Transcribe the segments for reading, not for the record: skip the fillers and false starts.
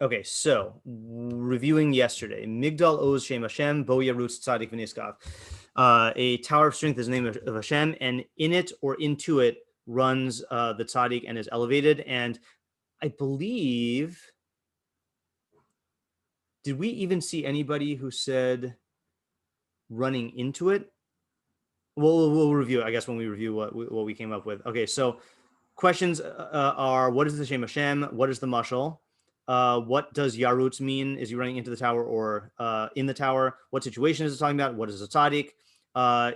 Okay, so reviewing yesterday, Migdal Oz Shem Hashem, Bo Yarutz Tzadik V'Niskav. A tower of strength is the name of Hashem, and in it or into it runs the tzadik and is elevated. And I believe, did we even see anybody who said running into it? We'll review it, I guess, when we review what we came up with. Okay, so questions are: what is the Shem Hashem? What is the mashal? What does Yarutz mean? Is he running into the tower or in the tower? What situation is it talking about? What is a tzadik?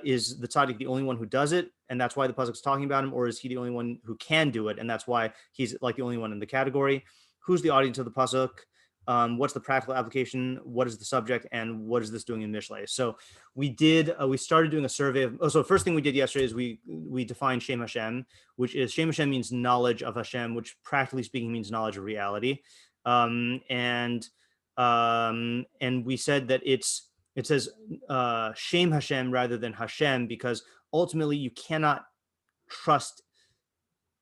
Is the tzadik the only one who does it, and that's why the pasuk is talking about him, or is he the only one who can do it, and that's why he's like the only one in the category? Who's the audience of the pasuk? What's the practical application? What is the subject, and what is this doing in Mishlei? So we started doing a survey of. So first thing we did yesterday is we defined Shem Hashem, which is Shem Hashem means knowledge of Hashem, which practically speaking means knowledge of reality. And we said that it says Shem Hashem rather than Hashem, because ultimately you cannot trust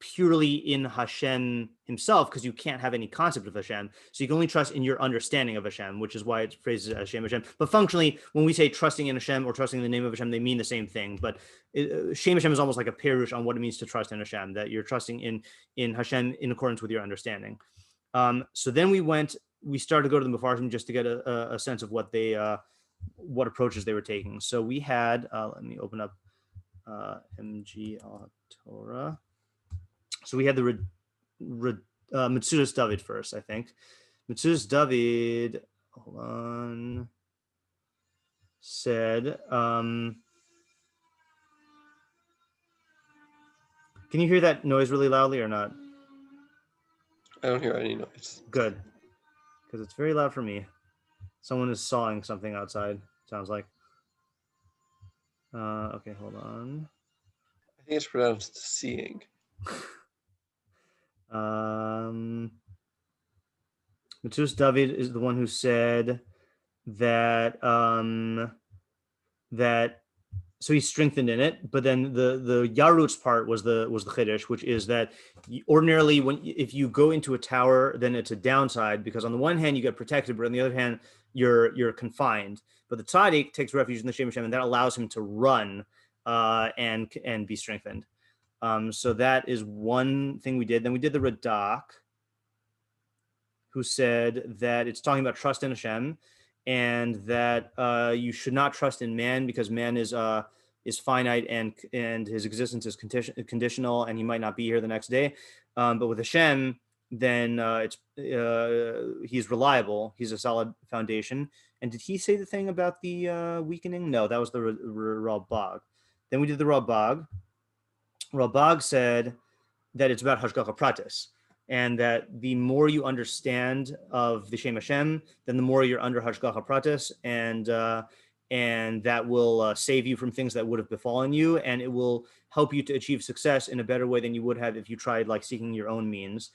purely in Hashem himself, because you can't have any concept of Hashem. So you can only trust in your understanding of Hashem, which is why it's phrased as Shem Hashem. But functionally, when we say trusting in Hashem or trusting in the name of Hashem, they mean the same thing. But Shem Hashem is almost like a perush on what it means to trust in Hashem, that you're trusting in Hashem in accordance with your understanding. So then we started to go to the Mefarshim just to get a sense of what approaches they were taking. So we had, let me open up MG Torah. So we had the Metzudas David first, I think. Metzudas David, hold on, said, can you hear that noise really loudly or not? I don't hear any noise. Good, because it's very loud for me. Someone is sawing something outside, sounds like. Okay, hold on. I think it's pronounced seeing. Metzudas David is the one who said that so he's strengthened in it, but then the Yarutz part was the chiddush, which is that ordinarily if you go into a tower, then it's a downside, because on the one hand you get protected, but on the other hand you're confined. But the tzadik takes refuge in the Shem Hashem, and that allows him to run and be strengthened. So that is one thing we did. Then we did the Radak, who said that it's talking about trust in Hashem, and that you should not trust in man, because man is finite and his existence is conditional, and he might not be here the next day. But with Hashem, then he's reliable. He's a solid foundation. And did he say the thing about the weakening? No, that was the Rabag. Then we did the Rabag. Rabag said that it's about Hashgacha Pratis, and that the more you understand of the Shem Hashem, then the more you're under Hashgacha Pratis, and that will save you from things that would have befallen you, and it will help you to achieve success in a better way than you would have if you tried like seeking your own means.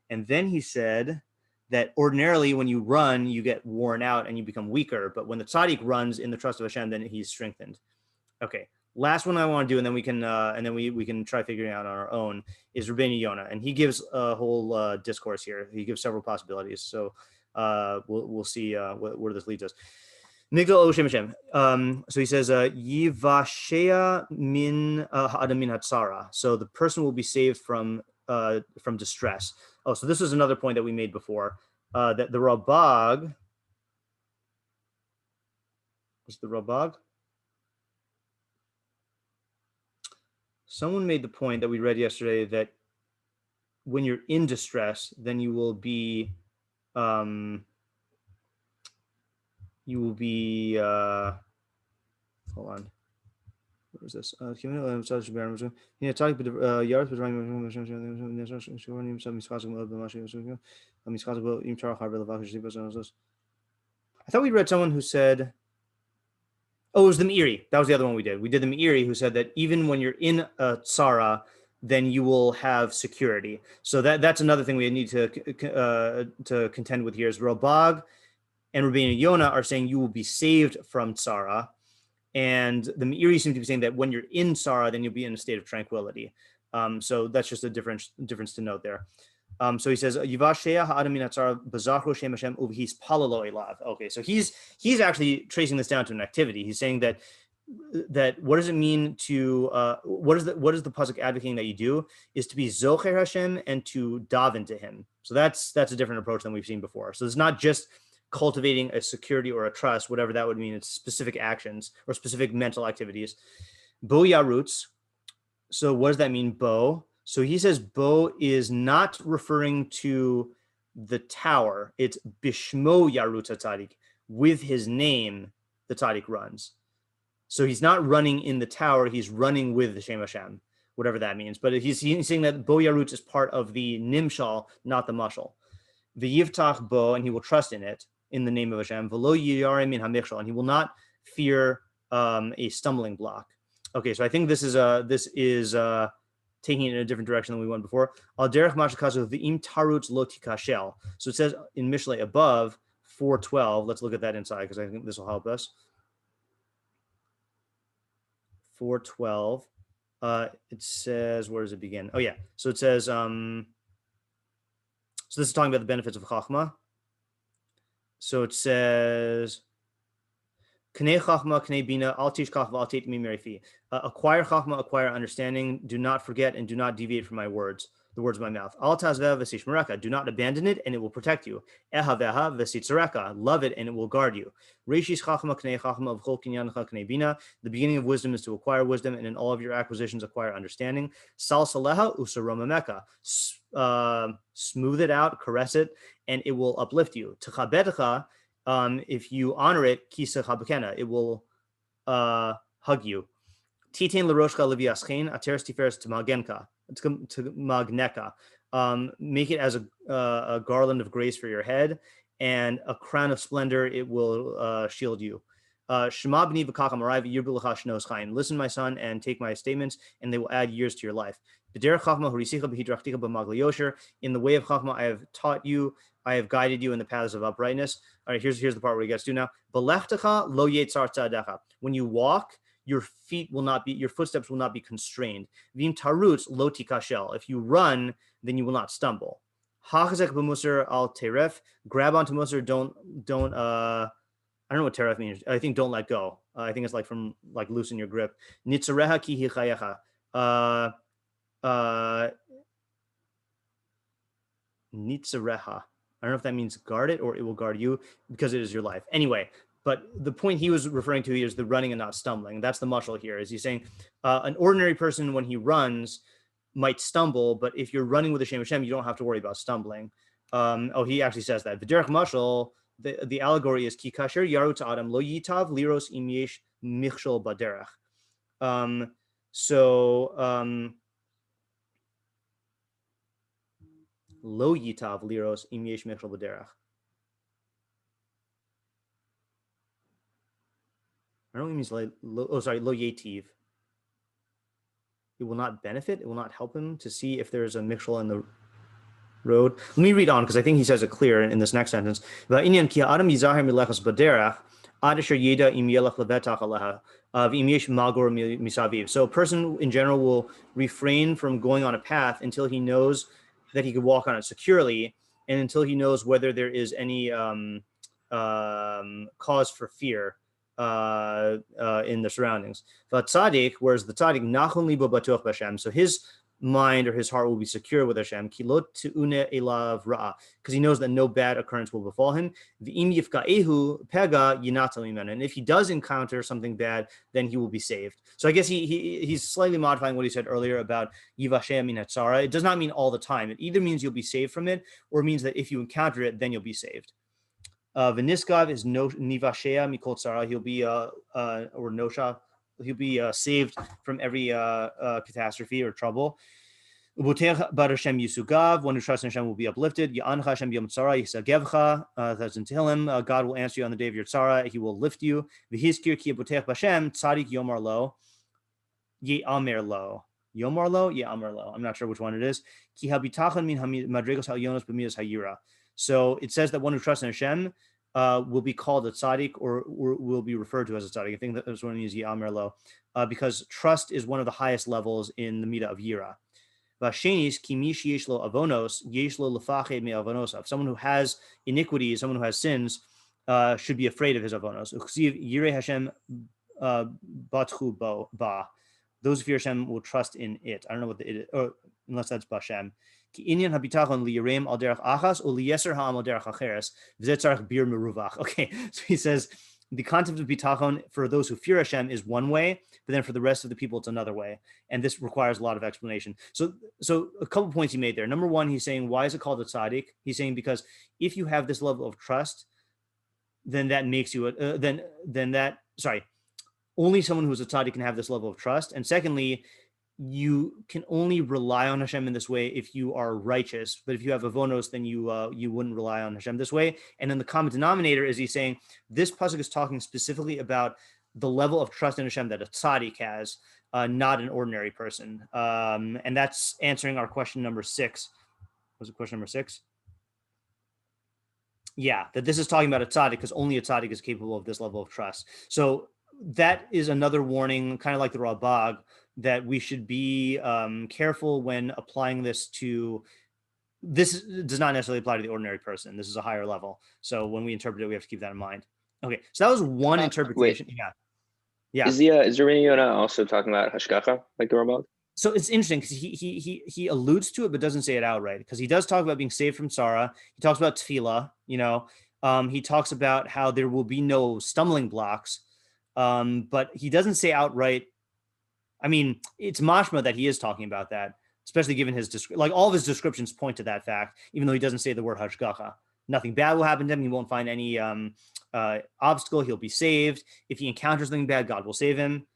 And then he said that ordinarily when you run, you get worn out and you become weaker, but when the tzaddik runs in the trust of Hashem, then he's strengthened. Okay. Last one I want to do, and then we can try figuring out on our own, is Rabbeinu Yonah, and he gives a whole discourse here. He gives several possibilities, so we'll see where this leads us. Migdal O Shem Hashem. So he says, Yivashea min ha'adam min hatzara. So the person will be saved from distress. Oh, so this is another point that we made before, that the Rabag. Was the Rabag? Someone made the point that we read yesterday that when you're in distress, then you will be hold on. What was this? I thought we read someone who said, oh, it was the Meiri. That was the other one we did. We did the Meiri, who said that even when you're in a tzara, then you will have security. So that's another thing we need to contend with here is Rabag and Rabbeinu Yonah are saying you will be saved from tzara, and the Meiri seem to be saying that when you're in tzara, then you'll be in a state of tranquility. So that's just a difference to note there. So he says, "Yivashea ha'adam min hatzara b'zachro shem Hashem uv'his palalo elav." Okay, so he's actually tracing this down to an activity. He's saying that what does it mean to what is the pasuk advocating that you do is to be zocher Hashem and to daven to Him. So that's a different approach than we've seen before. So it's not just cultivating a security or a trust, whatever that would mean. It's specific actions or specific mental activities. Bo yarutz. So what does that mean, bo? So he says bo is not referring to the tower. It's bishmo yarutz tzadik. With his name, the tzadik runs. So he's not running in the tower, he's running with the Shem Hashem, whatever that means. But he's saying that Bo Yarutz is part of the Nimshal, not the Mashal. V'yivtach Bo, and he will trust in it, in the name of Hashem. V'lo yirare min hamichshal, and he will not fear a stumbling block. Okay, so I think this is taking it in a different direction than we went before. Al derech mashakazu v'im tarutz lo tikashel. So it says in Mishlei above, 4:12. Let's look at that inside because I think this will help us. 4:12. It says, where does it begin? Oh yeah. So it says, so this is talking about the benefits of chachma. So it says, Knei chachma, knei bina, al tishkach v'al tet mimerifi. Acquire chachma, acquire understanding. Do not forget and do not deviate from my words, the words of my mouth. Al tazveh v'sishmereka. Do not abandon it and it will protect you. Ehaveha v'sitzareka. Love it and it will guard you. Reishis chachma, knei chachma, v'chol kinyancha, knei bina. The beginning of wisdom is to acquire wisdom, and in all of your acquisitions acquire understanding. Sal saleha usaromameka. Smooth it out, caress it, and it will uplift you. Tchabetecha. If you honor it, kisa chabakena, it will hug you. Titain laroshka leviaschein ateres tiferes to magneka. Make it as a garland of grace for your head, and a crown of splendor it will shield you. Shema b'ni v'kacham arai v'yirbu l'cha shnos chaim. Listen, my son, and take my statements, and they will add years to your life. B'derech chachma horisicha b'hidrachtika b'magli yosher. In the way of chachma, I have taught you, I have guided you in the paths of uprightness. All right, here's the part where he gets to now. B'lechtecha lo yetzar tzadecha. When you walk, your footsteps will not be constrained. V'im tarutz lo tikashel. If you run, then you will not stumble. Hachzek b'musar al teref. Grab onto musar. Don't. I don't know what teref means. I think don't let go. I think it's like from like loosen your grip. Nitzareha ki hichayecha. Nitzareha. I don't know if that means guard it or it will guard you because it is your life. Anyway, but the point he was referring to here is the running and not stumbling. That's the mashal here. Is he's saying an ordinary person when he runs might stumble, but if you're running with the Shem Hashem, you don't have to worry about stumbling. He actually says that. The derech mashal, the allegory is ki kasher yarutz adam lo yitav liros im yesh michshol baderech. Lo yitav liros im yesh michshol baderech. I don't know what it means like lo yetiv. It will not benefit, it will not help him to see if there's a mikshal in the road. Let me read on because I think he says it clear in this next sentence. So a person in general will refrain from going on a path until he knows that he could walk on it securely, and until he knows whether there is any cause for fear in the surroundings. But tzadik, whereas the tzadik nachon libo batuach b'Hashem, so his mind or his heart will be secure with Hashem, kilot te'une elav ra'a, because he knows that no bad occurrence will befall him. V'im yifka'ehu pega yinatal mimenu, and if he does encounter something bad, then he will be saved. So I guess he's slightly modifying what he said earlier about yivasheh min hatzara. It does not mean all the time. It either means you'll be saved from it, or it means that if you encounter it, then you'll be saved. V'niskav is no nivashea mikol tzara. He'll be or nosha. He'll be saved from every catastrophe or trouble. One who trusts in Hashem will be uplifted. That's in Tehillim. God will answer you on the day of your tzara. He will lift you. Yomar lo. I'm not sure which one it is. So it says that one who trusts in Hashem will be called a tzadik, or will be referred to as a tzadik. I think that was one of these Ya'amer lo, because trust is one of the highest levels in the midah of yira. Vashenis ki mi sheyesh lo avonos yesh lo lefached me avonosav. Someone who has iniquities, someone who has sins, should be afraid of his avonos. Uksiv yirei Hashem batchu ba. Those who fear Hashem will trust in it. I don't know what the it is, or unless that's Bashem. Okay, so he says the concept of bitachon for those who fear Hashem is one way, but then for the rest of the people it's another way, and this requires a lot of explanation. So a couple points he made there. Number one, he's saying, why is it called a tzadik? He's saying because if you have this level of trust, then that makes you only someone who's a tzadik can have this level of trust. And secondly, you can only rely on Hashem in this way if you are righteous. But if you have avonos, then you wouldn't rely on Hashem this way. And then the common denominator is he's saying this pasuk is talking specifically about the level of trust in Hashem that a tzaddik has, not an ordinary person. And that's answering our question number 6. Was it question number 6? Yeah, that this is talking about a tzaddik because only a tzaddik is capable of this level of trust. So that is another warning, kind of like the Rabag, that we should be careful when applying this to, this does not necessarily apply to the ordinary person. This is a higher level. So when we interpret it, we have to keep that in mind. Okay, so that was one interpretation. Wait. Yeah. Is Rabbeinu Yonah also talking about hashgacha, like the Rabag? So it's interesting because he alludes to it, but doesn't say it outright, because he does talk about being saved from Sarah. He talks about tefillah, he talks about how there will be no stumbling blocks, but he doesn't say outright. I mean, it's mashma that he is talking about that, especially given his, like all of his descriptions point to that fact, even though he doesn't say the word hashgacha. Nothing bad will happen to him. He won't find any obstacle. He'll be saved. If he encounters something bad, God will save him.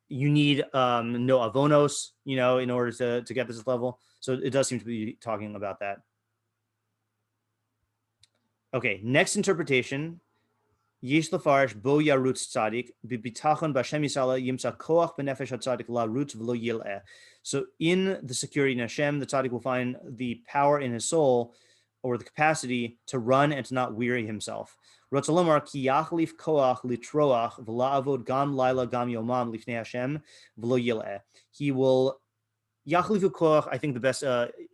You need no avonos, in order to get this level. So it does seem to be talking about that. Okay, next interpretation. Yesh lefarish bo yarutz tzadik b'bitachon b'Hashem yisala yimsa koach b'nefesh hatzadik la rutz v'lo yil'eh. So in the security in Hashem, the tzadik will find the power in his soul, or the capacity to run and to not weary himself. Ratzalomar ki yachlif koach litroach v'la'avod gam laila gam yomam lifnei Hashem v'lo yil'eh. He will yachlifu koach. I think the best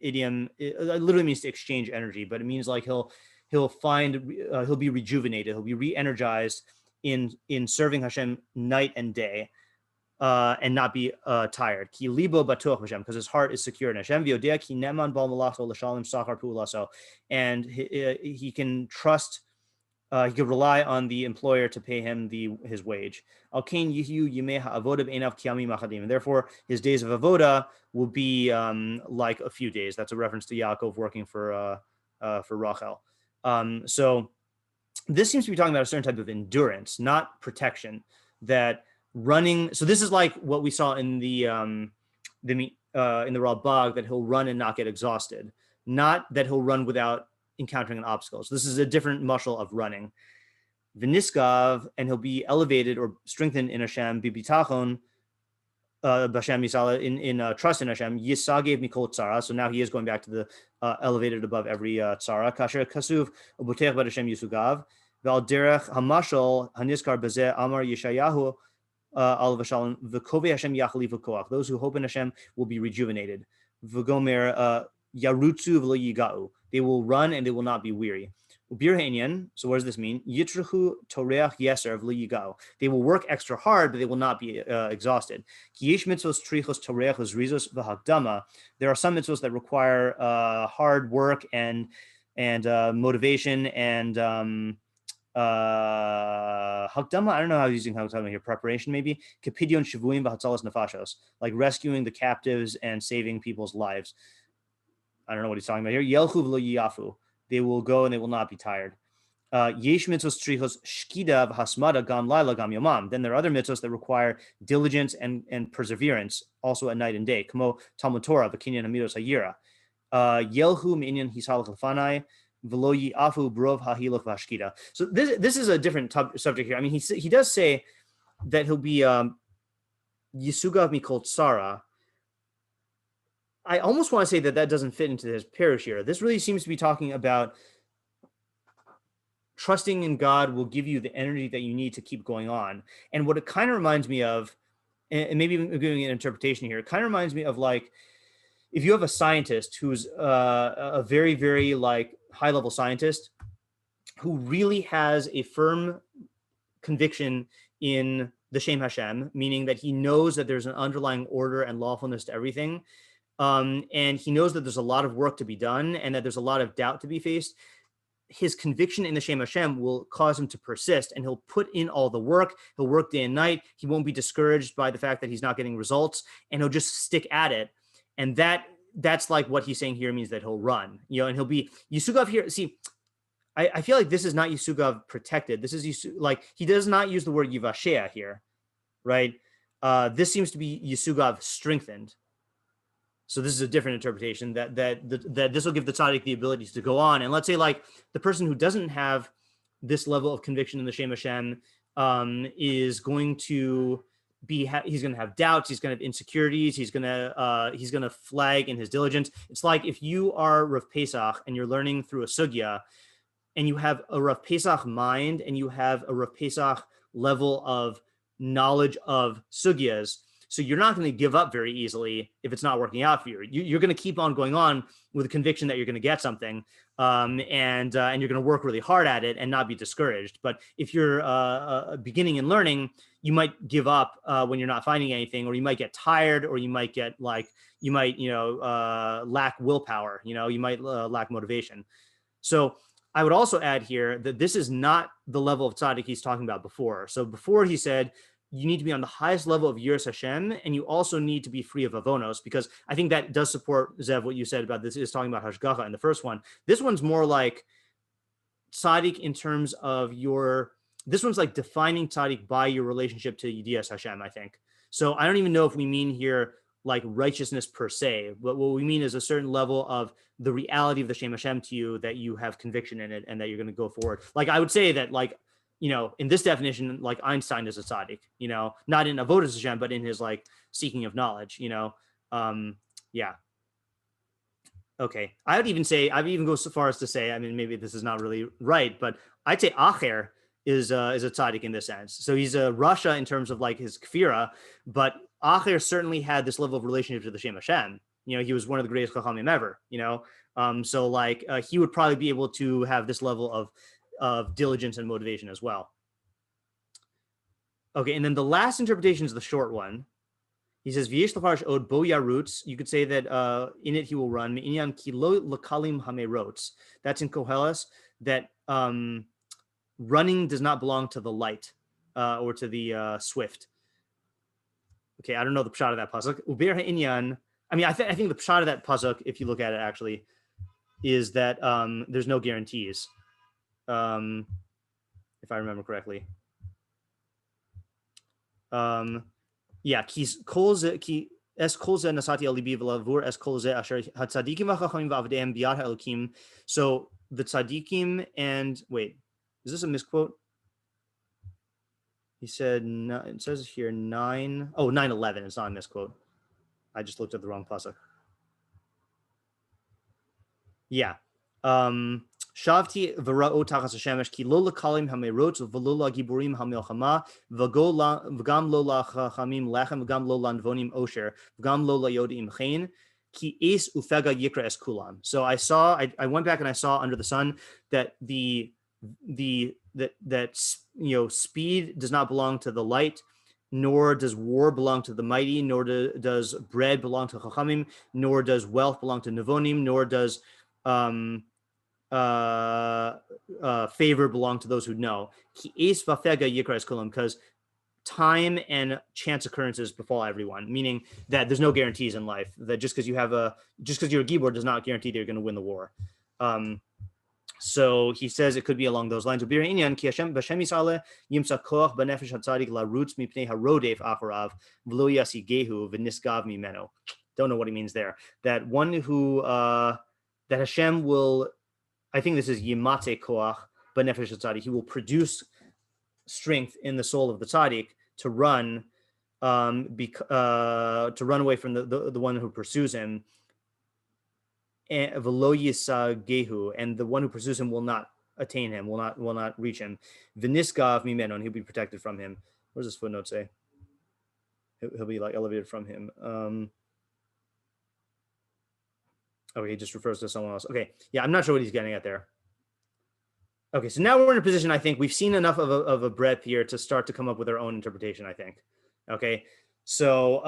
idiom, it literally means to exchange energy, but it means like he'll be rejuvenated, he'll be re-energized in serving Hashem night and day, and not be tired. Ki libo batuach Hashem, because his heart is secure in Hashem. V'yodea ki neman bal malacho l'shalom sachar pu'ulaso, and he can trust. He could rely on the employer to pay him his wage. Al kain yihu yimei ha'avoda b'einav kiyamim achadim, and therefore his days of avoda will be like a few days. That's a reference to Yaakov working for Rachel. So this seems to be talking about a certain type of endurance, not protection. That running. So this is like what we saw in the Rabag, that he'll run and not get exhausted, not that he'll run without encountering an obstacle. So this is a different mashal of running. V'niskav, and he'll be elevated or strengthened in Hashem, b'bitachon, b'Hashem yisala, in trust in Hashem, yisagev mikol tzara. So now he is going back to the elevated above every tzara. Kasher kasuv ubotech b'Hashem yisugav v'al derech hamashal haniskar b'zeh amar Yeshayahu al v'shalom v'kovei Hashem yachlifu koach. Those who hope in Hashem will be rejuvenated. V'gomer yarutzu v'lo yigau. They will run and they will not be weary. So what does this mean? Yitrachu toreach yeser v'lo yigau. They will work extra hard, but they will not be exhausted. Kiyesh mitzvos trichos toreach rizos v'hakdama. There are some mitzvos that require hard work and motivation and hakdama. I don't know how he's using hakdama here. Preparation, maybe. Kepidyon shivuim v'hatzalas nefashos, like rescuing the captives and saving people's lives. I don't know what he's talking about here. Yelchu v'lo yiyafu. They will go and they will not be tired. Yesh mitzvos trichos shkida v'hasmada gam laila gam yomam. Then there are other mitzvos that require diligence and perseverance, also at night and day. Kamo Talmud Torah v'kinyan hamidos hayira. Yelchu me'inyan hisalach lefanai v'lo yiafu brov hahiloch v'hashkida. So this is a different subject here. I mean, he does say that he'll be yisugav mikol tsara. I almost want to say that doesn't fit into his parish here. This really seems to be talking about trusting in God will give you the energy that you need to keep going on. And what it kind of reminds me of, and maybe I'm giving an interpretation here, it kind of reminds me of like, if you have a scientist who's a very, very like high level scientist who really has a firm conviction in the Shem Hashem, meaning that he knows that there's an underlying order and lawfulness to everything, and he knows that there's a lot of work to be done and that there's a lot of doubt to be faced, his conviction in the Shem Hashem will cause him to persist, and he'll put in all the work. He'll work day and night. He won't be discouraged by the fact that he's not getting results, and he'll just stick at it. And that's like what he's saying here means that he'll run, and he'll be Yisugav here. See, I feel like this is not Yisugav protected. This is like he does not use the word Yivashea here, right? This seems to be Yisugav strengthened. So this is a different interpretation that this will give the tzaddik the ability to go on. And let's say like the person who doesn't have this level of conviction in the Shem Hashem is going to he's going to have doubts. He's going to have insecurities. He's going to flag in his diligence. It's like if you are Rav Pesach and you're learning through a sugya, and you have a Rav Pesach mind and you have a Rav Pesach level of knowledge of sugyas. So you're not going to give up very easily if it's not working out for you. You're going to keep on going on with the conviction that you're going to get something, and you're going to work really hard at it and not be discouraged. But if you're beginning and learning, you might give up when you're not finding anything, or you might get tired, or you might get lack willpower. You might lack motivation. So I would also add here that this is not the level of tzaddik he's talking about before. So before he said, you need to be on the highest level of yiras Hashem, and you also need to be free of avonos, because I think that does support, Zev, what you said about this is talking about hashgacha in the first one. This one's more like tzaddik in terms of this one's like defining tzaddik by your relationship to yiras Hashem, I think. So I don't even know if we mean here like righteousness per se, but what we mean is a certain level of the reality of the Shem Hashem to you, that you have conviction in it and that you're going to go forward. Like I would say that like, in this definition, like Einstein is a tzaddik, not in avodas Hashem, but in his like seeking of knowledge, yeah. Okay. I'd even go so far as to say, I mean, maybe this is not really right, but I'd say Acher is a tzaddik in this sense. So he's a Rasha in terms of like his kfira, but Acher certainly had this level of relationship to the Shem Hashem. He was one of the greatest chachamim ever, so like he would probably be able to have this level of diligence and motivation as well. Okay, and then the last interpretation is the short one. He says, "V'yesh l'farsh od bo yarutz." You could say that in it he will run. Me'inyan ki lo lakalim hamerotz. That's in Koheles, that running does not belong to the light or to the swift. Okay, I don't know the pshat of that pasuk. Uber ha'inyan. I mean, I think the pshat of that pasuk, if you look at it actually, is that there's no guarantees. If I remember correctly. Yeah, ki es kol ze nasati alibi v'lavur es kol ze asher hatzadikim v'chachamim v'avdeim biyad ha'elokim. So the tzadikim and wait, is this a misquote? He said, it says here 9:11. It's not a misquote. I just looked at the wrong pasuk. Yeah. Shavti v'ra'o tachas hashemesh ki lo lakalim hamerot v'lo lagiburim hamilchama v'gam lo lachachamim lechem v'gam lo lanvonim osher v'gam lo layodim chen ki es ufega yikra es kulam. So I went back and I saw under the sun that speed does not belong to the light, nor does war belong to the mighty, nor does bread belong to chachamim, nor does wealth belong to nevonim, nor does favor belong to those who know. Because time and chance occurrences befall everyone, meaning that there's no guarantees in life. That just because you're a gibor does not guarantee that you're going to win the war. So he says it could be along those lines. Don't know what he means there. That one who that Hashem will, I think this is yimate koach b'nefesh tzaddik. He will produce strength in the soul of the tzaddik to run, to run away from the one who pursues him. And v'lo yisagehu, and the one who pursues him will not attain him, will not reach him. V'nisgav mimeno, and he'll be protected from him. What does this footnote say? He'll be like elevated from him. Oh, he just refers to someone else. Okay. Yeah, I'm not sure what he's getting at there. Okay, so now we're in a position, I think we've seen enough of a breadth here to start to come up with our own interpretation, I think. Okay, so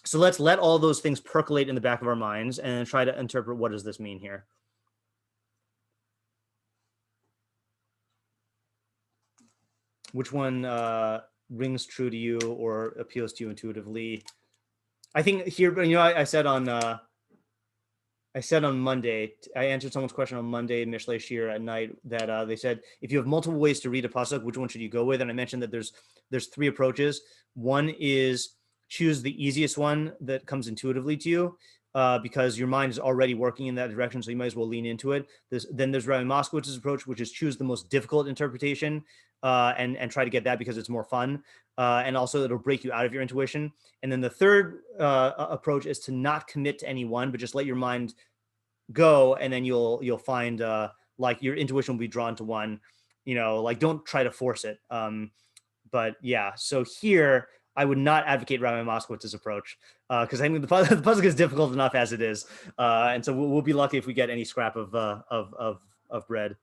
so let's let all those things percolate in the back of our minds and try to interpret what does this mean here. Which one rings true to you or appeals to you intuitively? I think here, you know, I said on Monday, I answered someone's question on Monday, Mishlei shiur at night, that they said, if you have multiple ways to read a pasuk, which one should you go with? And I mentioned that there's three approaches. One is choose the easiest one that comes intuitively to you, because your mind is already working in that direction, so you might as well lean into it. Then there's Rabbi Moskowitz's approach, which is choose the most difficult interpretation and try to get that because it's more fun. And also it'll break you out of your intuition. And then the third approach is to not commit to any one, but just let your mind go, and then you'll find like your intuition will be drawn to one, you know, like don't try to force it. But yeah, so here I would not advocate Rabbi Moskowitz's approach because I think the puzzle is difficult enough as it is, and so we'll be lucky if we get any scrap of bread.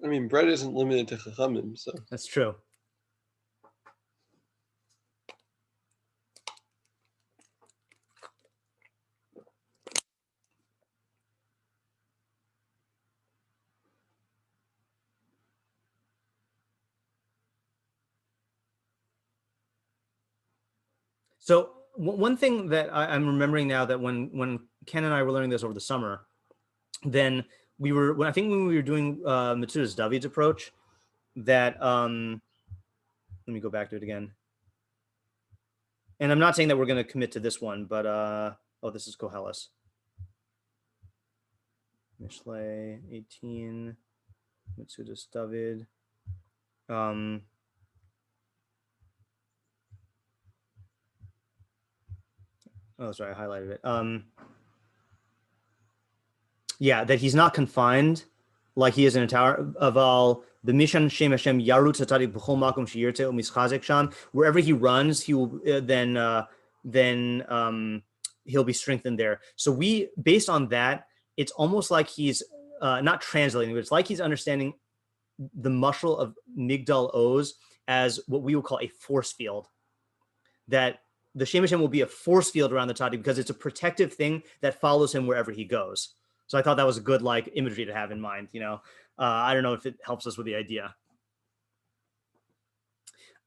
I mean, bread isn't limited to chachamim, so. That's true. So one thing that I'm remembering now, that when Ken and I were learning this over the summer, then we were when we were doing Matsuda's David's approach, that let me go back to it again. And I'm not saying that we're going to commit to this one, but oh, this is Koheles. Mishlei 18, Matsuda's David. Oh, sorry, I highlighted it. Yeah, that he's not confined like he is in a tower. Of all the Mishan Shem Hashem Yarut Tzadik B'chol Makom Sheyirteh U'Mischazek Sham, wherever he runs, he will then he'll be strengthened there. So we, based on that, it's almost like he's not translating, but it's like he's understanding the mushal of Migdal Oz as what we would call a force field. That the Shem Hashem will be a force field around the tzadik because it's a protective thing that follows him wherever he goes. So I thought that was a good like imagery to have in mind. You know, I don't know if it helps us with the idea.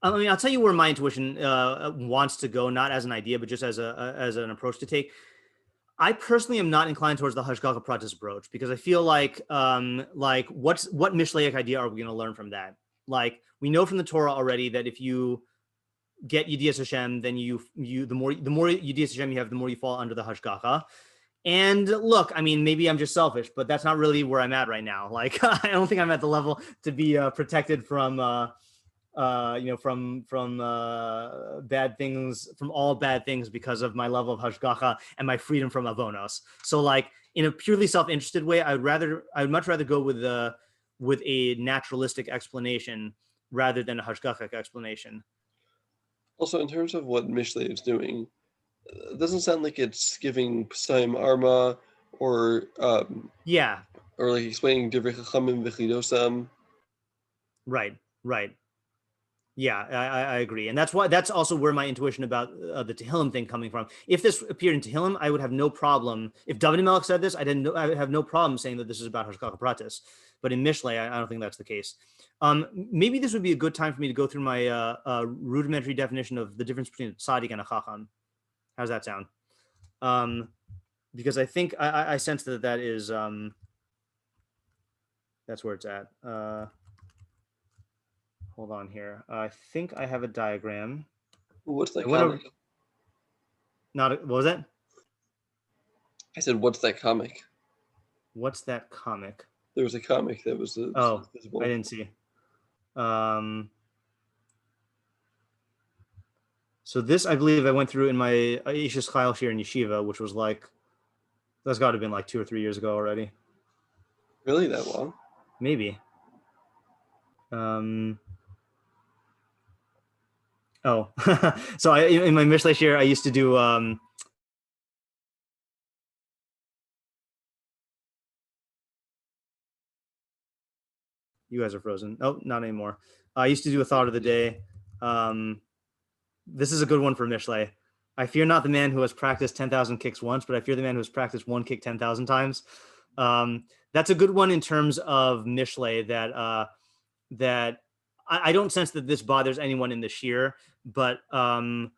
I mean, I'll tell you where my intuition wants to go, not as an idea, but just as an approach to take. I personally am not inclined towards the Hashgacha Pratis approach because I feel like what Mishleic idea are we going to learn from that? Like we know from the Torah already that if you get Yedias Hashem, then the more Yedias Hashem you have, the more you fall under the Hashgacha. And look, I mean, maybe I'm just selfish, but that's not really where I'm at right now. Like, I don't think I'm at the level to be protected from, from bad things, from all bad things because of my level of hashgacha and my freedom from avonos. So, like, in a purely self-interested way, I'd much rather go with a naturalistic explanation rather than a hashgacha explanation. Also, in terms of what Mishlei is doing, it doesn't sound like it's giving Psaim Arma or or like explaining Divrei Chachamim V'chidosam. Right. Yeah, I agree, and that's also where my intuition about the Tehillim thing coming from. If this appeared in Tehillim, I would have no problem. If David Melech said this, I would have no problem saying that this is about Hashgacha Pratis. But in Mishlei, I don't think that's the case. Maybe this would be a good time for me to go through my rudimentary definition of the difference between a tzadik and a chacham. How's that sound? Because I think I sense that is that's where it's at. Hold on here. I think I have a diagram. What's that comic? What was that? I said, what's that comic? What's that comic? There was a comic that was visible. I didn't see. So this, I believe, I went through in my Ishus Chayil Shir in Yeshiva, which was like, that's got to have been like 2 or 3 years ago already. Really, that long? Maybe. Oh, so in my Mishlei shiur, I used to do you guys are frozen. Oh, not anymore. I used to do a thought of the day. This is a good one for Mishlei. I fear not the man who has practiced 10,000 kicks once, but I fear the man who has practiced one kick 10,000 times. That's a good one in terms of Mishlei that I don't sense that this bothers anyone in the shiur, but I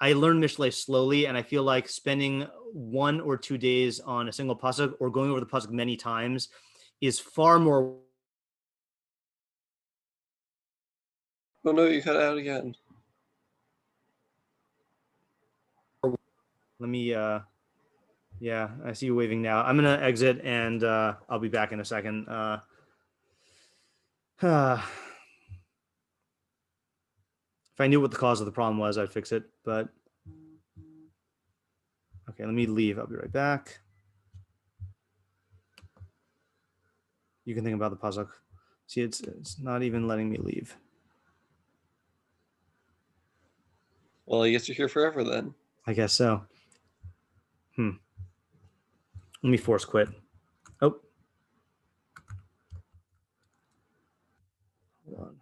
learned Mishlei slowly, and I feel like spending 1 or 2 days on a single pasuk or going over the pasuk many times is far more. Oh no, you cut out again. Let me, yeah, I see you waving now. I'm going to exit and I'll be back in a second. If I knew what the cause of the problem was, I'd fix it, but okay, let me leave. I'll be right back. You can think about the pasuk. See, it's not even letting me leave. Well, I guess you're here forever then. I guess so. Let me force quit. Oh. Hold on.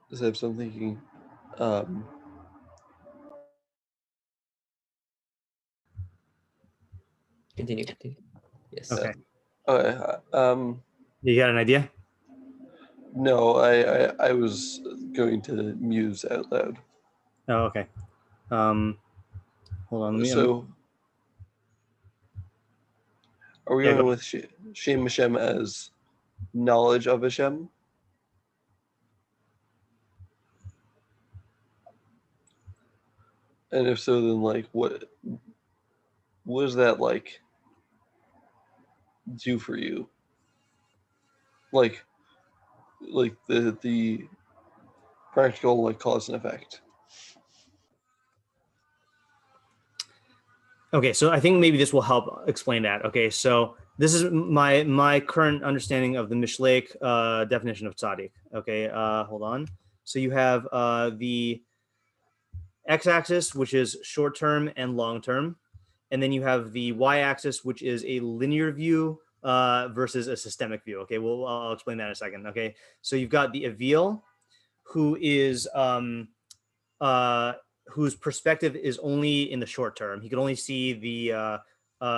Just have some thinking. Continue. Yes. Okay. You got an idea? No, I was going to muse out loud. Oh, okay. Hold on. So, are we going with Shem Hashem as knowledge of Hashem? And if so, then like what does that like do for you? Like the practical like cause and effect. Okay, so I think maybe this will help explain that. Okay, so this is my current understanding of the Mishleic definition of tzadik. Okay, hold on. So you have the x-axis, which is short-term and long-term, and then you have the y-axis, which is a linear view versus a systemic view. Okay, well, I'll explain that in a second. Okay, so you've got the avil, who is whose perspective is only in the short term. He can only see the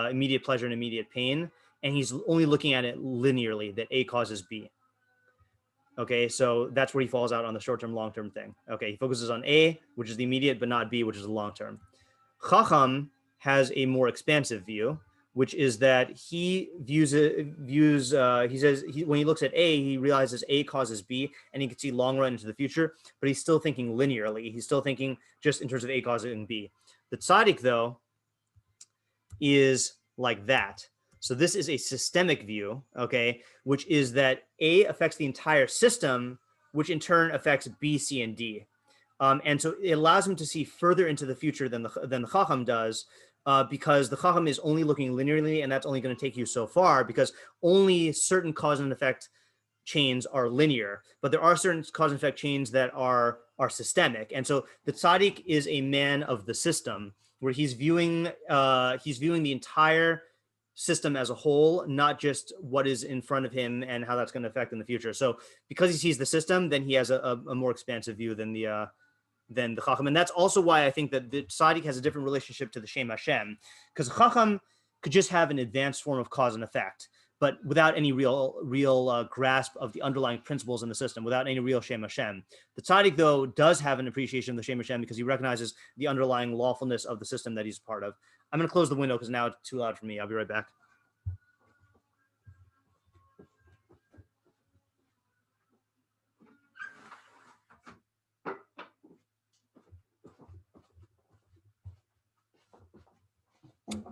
immediate pleasure and immediate pain, and he's only looking at it linearly, that A causes B. Okay, so that's where he falls out on the short-term, long-term thing. Okay, he focuses on A, which is the immediate, but not B, which is the long-term. Chacham has a more expansive view, which is that he he says when he looks at A, he realizes A causes B, and he can see long run into the future, but he's still thinking linearly. He's still thinking just in terms of A causing B. The tzadik, though, is like that. So this is a systemic view, okay, which is that A affects the entire system, which in turn affects B, C, and D. And so it allows him to see further into the future than the chacham does, because the chacham is only looking linearly, and that's only going to take you so far, because only certain cause and effect chains are linear, but there are certain cause and effect chains that are systemic. And so the tzaddik is a man of the system, where he's viewing the entire system as a whole, not just what is in front of him and how that's going to affect in the future. So because he sees the system, then he has a more expansive view than the chacham. And that's also why I think that the tzadik has a different relationship to the Shem Hashem, because chacham could just have an advanced form of cause and effect, but without any real grasp of the underlying principles in the system, without any real Shem Hashem. The tzaddik, though, does have an appreciation of the Shem Hashem because he recognizes the underlying lawfulness of the system that he's part of. I'm going to close the window because now it's too loud for me. I'll be right back.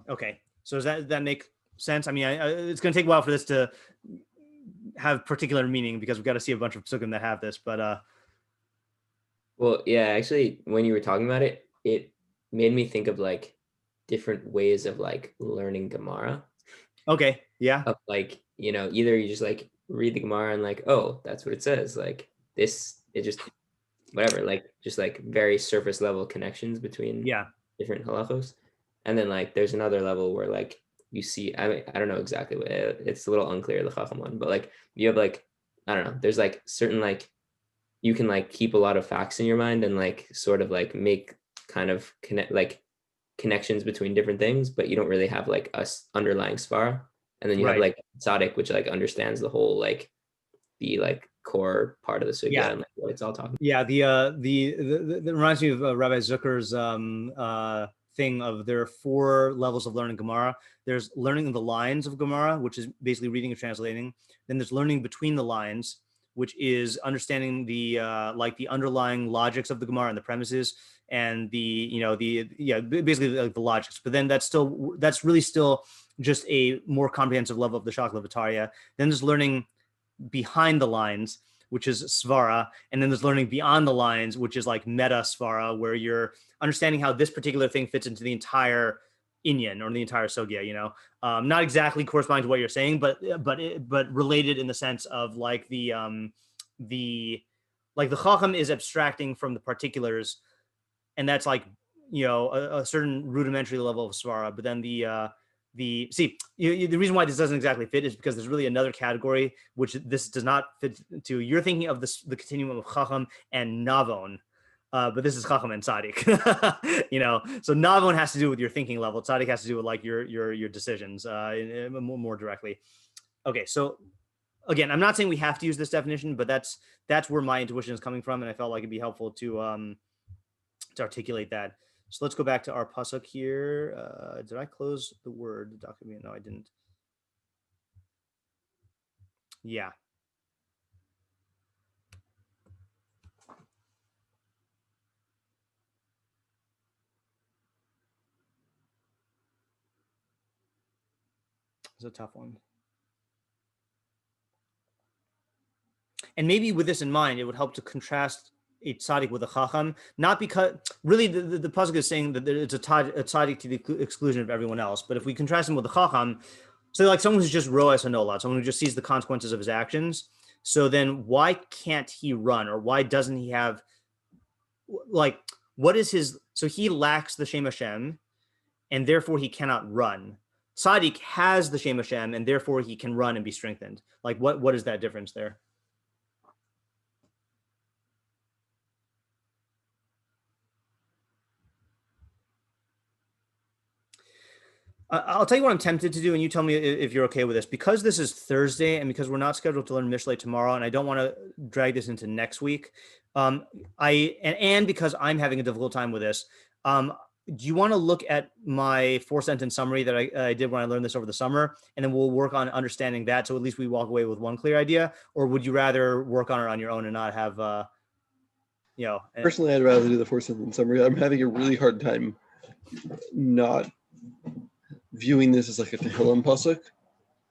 Okay, so does that make sense? I mean, it's going to take a while for this to have particular meaning because we've got to see a bunch of psukim that have this, but well, yeah, actually, when you were talking about it, it made me think of like different ways of like learning Gemara. Okay, yeah. Of like, either you just like read the Gemara and like, oh, that's what it says. Like this, it just whatever, like just like very surface level connections between different halachos. And then like there's another level where like you see, I mean, I don't know exactly what it's a little unclear, the chacham one, but like you have like, I don't know, there's like certain like you can like keep a lot of facts in your mind and like sort of like make kind of connections between different things, but you don't really have like a underlying svara. And then you have like tzadik, which like understands the whole like the like core part of the sugya and like what it's all talking about. Yeah, the reminds me of Rabbi Zucker's thing of there are 4 levels of learning Gemara. There's learning the lines of Gemara, which is basically reading and translating. Then there's learning between the lines, which is understanding the like the underlying logics of the Gemara and the premises and basically the logics. But then that's really still just a more comprehensive level of the Shakla V'Tarya. Then there's learning behind the lines, which is svara, and then there's learning beyond the lines, which is like meta svara, where you're understanding how this particular thing fits into the entire inyan or the entire sogya. Not exactly corresponding to what you're saying, but related in the sense of like the chacham is abstracting from the particulars, and that's like a certain rudimentary level of svara. But then the reason why this doesn't exactly fit is because there's really another category which this does not fit to. You're thinking of the continuum of chacham and navon, but this is chacham and tzadik. So navon has to do with your thinking level. Tzadik has to do with like your decisions more directly. Okay, so again, I'm not saying we have to use this definition, but that's where my intuition is coming from, and I felt like it'd be helpful to articulate that. So let's go back to our pasuk here. Did I close the word document? No, I didn't. Yeah. It's a tough one. And maybe with this in mind, it would help to contrast a tzadik with a chacham, not because really the pasuk is saying that it's a tzadik to the exclusion of everyone else. But if we contrast him with a chacham, so like someone who's just roas hanolat, someone who just sees the consequences of his actions. So then why can't he run, or why doesn't he have, like, what is his, so he lacks the Shem Hashem and therefore he cannot run. Tzadik has the Shem Hashem and therefore he can run and be strengthened. Like what is that difference there? I'll tell you what I'm tempted to do, and you tell me if you're okay with this. Because this is Thursday, and because we're not scheduled to learn Mishlei tomorrow, and I don't want to drag this into next week, and because I'm having a difficult time with this, do you want to look at my 4-sentence summary that I did when I learned this over the summer, and then we'll work on understanding that, so at least we walk away with one clear idea? Or would you rather work on it on your own and not have, Personally, I'd rather do the 4-sentence summary. I'm having a really hard time not viewing this as like a Tehillim pasuk.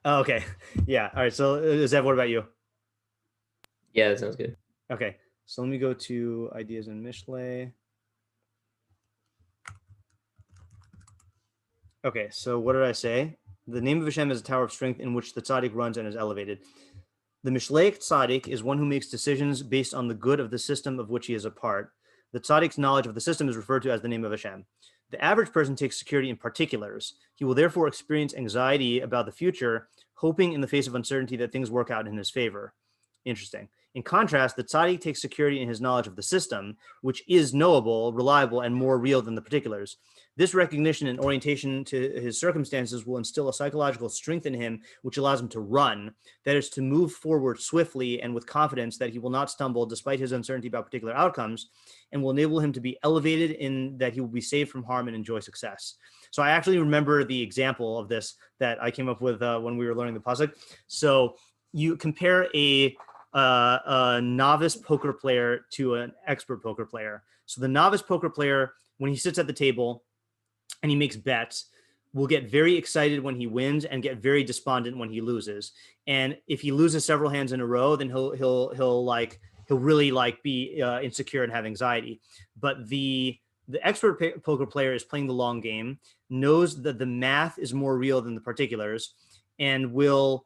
Oh, okay. Yeah. All right. So Zev, what about you? Yeah, that sounds good. Okay. So let me go to ideas in Mishlei. Okay. So what did I say? The name of Hashem is a tower of strength in which the tzadik runs and is elevated. The Mishleic tzadik is one who makes decisions based on the good of the system of which he is a part. The tzadik's knowledge of the system is referred to as the name of Hashem. The average person takes security in particulars. He will therefore experience anxiety about the future, hoping in the face of uncertainty that things work out in his favor. Interesting. In contrast, the tzadik takes security in his knowledge of the system, which is knowable, reliable, and more real than the particulars. This recognition and orientation to his circumstances will instill a psychological strength in him, which allows him to run, that is, to move forward swiftly and with confidence that he will not stumble despite his uncertainty about particular outcomes, and will enable him to be elevated in that he will be saved from harm and enjoy success. So I actually remember the example of this that I came up with when we were learning the pasuk. So you compare a novice poker player to an expert poker player. So the novice poker player, when he sits at the table and he makes bets, will get very excited when he wins and get very despondent when he loses. And if he loses several hands in a row, then he'll really like be insecure and have anxiety. But the expert poker player is playing the long game, knows that the math is more real than the particulars, and will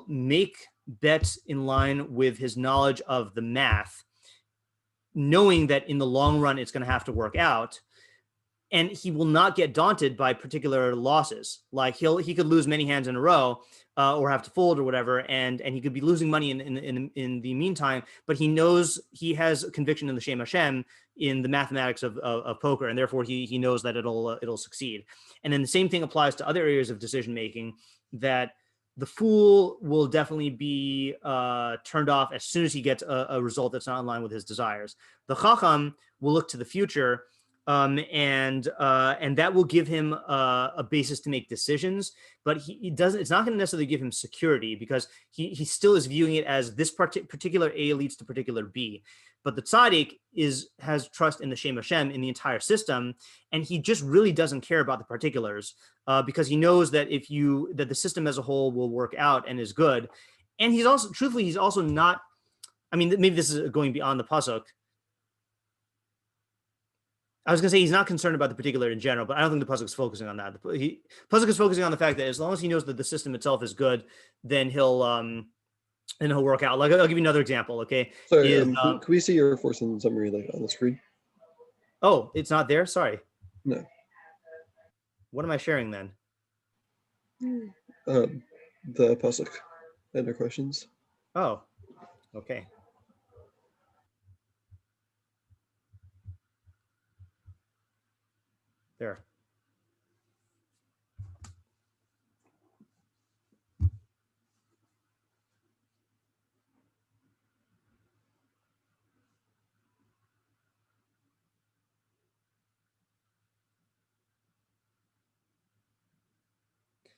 make bets in line with his knowledge of the math, knowing that in the long run it's going to have to work out. And he will not get daunted by particular losses. Like he could lose many hands in a row or have to fold or whatever, and he could be losing money in the meantime. But he knows he has conviction in the Shem Hashem, in the mathematics of poker, and therefore he knows that it'll succeed. And then the same thing applies to other areas of decision making, that the fool will definitely be turned off as soon as he gets a result that's not in line with his desires. The chacham will look to the future, and that will give him a basis to make decisions. But he doesn't. It's not going to necessarily give him security, because he still is viewing it as this particular A leads to particular B. But the tzaddik has trust in the Shem Hashem, in the entire system, and he just really doesn't care about the particulars, because he knows that that the system as a whole will work out and is good. And he's also not. I mean, maybe this is going beyond the pasuk. I was going to say he's not concerned about the particular in general, but I don't think the pasuk is focusing on that. The pasuk is focusing on the fact that as long as he knows that the system itself is good, then he'll work out. Like, I'll give you another example. Okay. Sorry, can we see your force and summary on the screen? Oh, it's not there. Sorry. No. What am I sharing then? The pasuk and our questions. Oh, okay. There.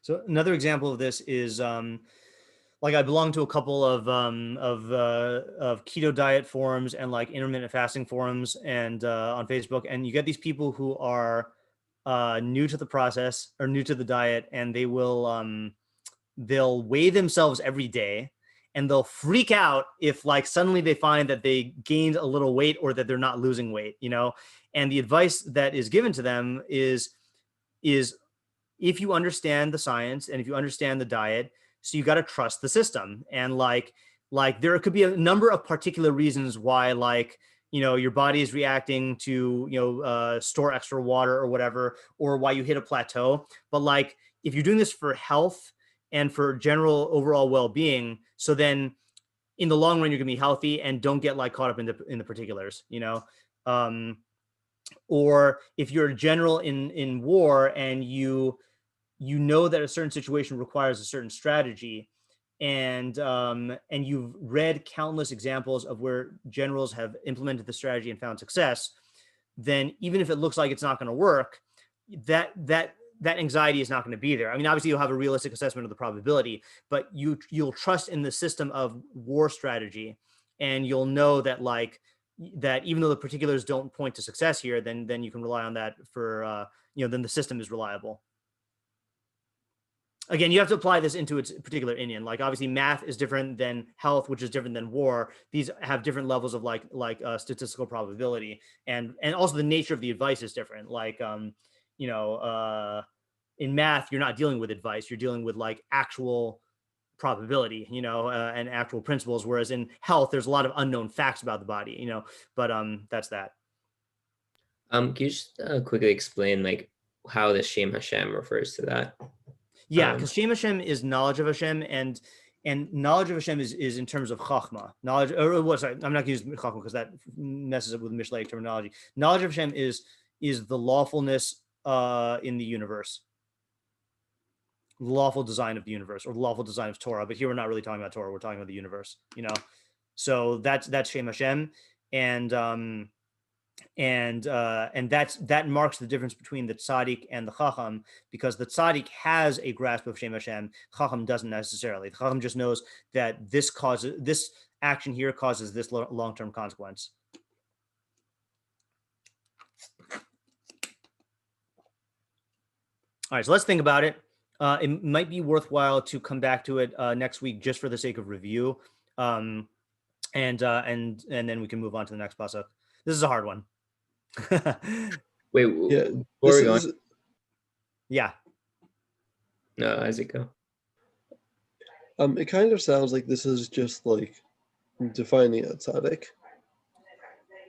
So another example of this is like I belong to a couple of keto diet forums and like intermittent fasting forums and on Facebook, and you get these people who are new to the process or new to the diet, and they will they'll weigh themselves every day, and they'll freak out if like suddenly they find that they gained a little weight or that they're not losing weight, you know. And the advice that is given to them is if you understand the science and if you understand the diet, so you got to trust the system. And like there could be a number of particular reasons why, like, you know, your body is reacting to, you know, store extra water or whatever, or why you hit a plateau. But like, if you're doing this for health and for general overall well-being, so then in the long run, you're gonna be healthy and don't get like caught up in the particulars, you know? Or if you're a general in war and you know that a certain situation requires a certain strategy, and you've read countless examples of where generals have implemented the strategy and found success, then even if it looks like it's not going to work, that anxiety is not going to be there. I mean, obviously you'll have a realistic assessment of the probability, but you'll trust in the system of war strategy, and you'll know that that even though the particulars don't point to success here, then you can rely on that for then the system is reliable. Again, you have to apply this into its particular inyan. Like obviously math is different than health, which is different than war. These have different levels of statistical probability, and also the nature of the advice is different. Like in math, you're not dealing with advice, you're dealing with like actual probability, and actual principles. Whereas in health, there's a lot of unknown facts about the body, but that's that. Can you just quickly explain like how the Shem Hashem refers to that? Yeah, because Shem Hashem is knowledge of Hashem, and And knowledge of Hashem is in terms of chachma. Knowledge, or what? Sorry, I'm not going to use chachma because that messes up with Mishleic terminology. Knowledge of Hashem is the lawfulness in the universe, the lawful design of the universe, or the lawful design of Torah. But here we're not really talking about Torah. We're talking about the universe. So that's Shem Hashem, and that marks the difference between the tzadik and the chacham, because the tzadik has a grasp of Shem Hashem. Chacham doesn't necessarily. The chacham just knows that this action here causes this long-term consequence. All right, so let's think about it. It might be worthwhile to come back to it next week just for the sake of review, and then we can move on to the next pasuk. This is a hard one. Wait, yeah. Yeah. No, Isaac, go. It kind of sounds like this is just like defining a tzadik.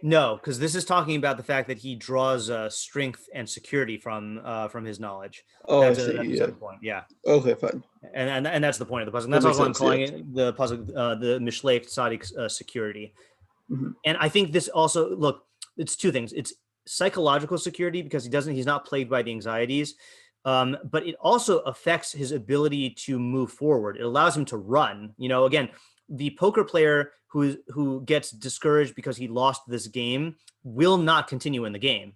No, because this is talking about the fact that he draws strength and security from his knowledge. Oh, that's I see. That's the point. Yeah. Okay, fine. And that's the point of the puzzle. That's also why I'm calling it the puzzle, the Mishleic tzadik security. Mm-hmm. And I think this also, look, it's two things. It's psychological security because he's not plagued by the anxieties, but it also affects his ability to move forward. It allows him to run. Again, the poker player who gets discouraged because he lost this game will not continue in the game,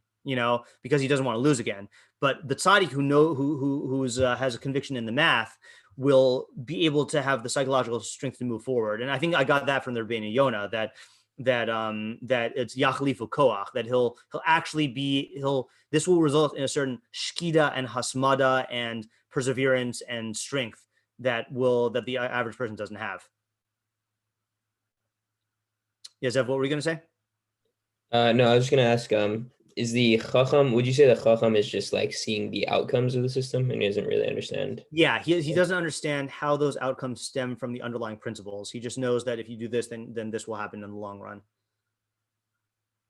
because he doesn't want to lose again. But the tzaddik who has a conviction in the math will be able to have the psychological strength to move forward. And I think I got that from the Rabbeinu Yonah, that it's yachlifu koach, that he'll actually this will result in a certain shkida and hasmada and perseverance and strength that the average person doesn't have. Yes, Ev, what were you going to say? No, I was just going to ask, is the chacham, would you say the chacham is just like seeing the outcomes of the system and he doesn't really understand? Yeah, he doesn't understand how those outcomes stem from the underlying principles. He just knows that if you do this, then this will happen in the long run.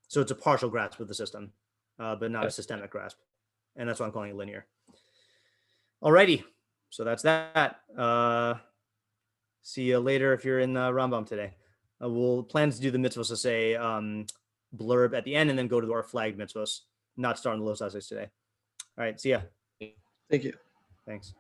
So it's a partial grasp of the system, but not a systemic grasp. And that's why I'm calling it linear. Alrighty, so that's that. See you later if you're in Rambam today. We'll plan to do the mitzvahs to say blurb at the end and then go to our flagged mitzvahs, not start on the low today. All right, see ya. Thank you. Thanks.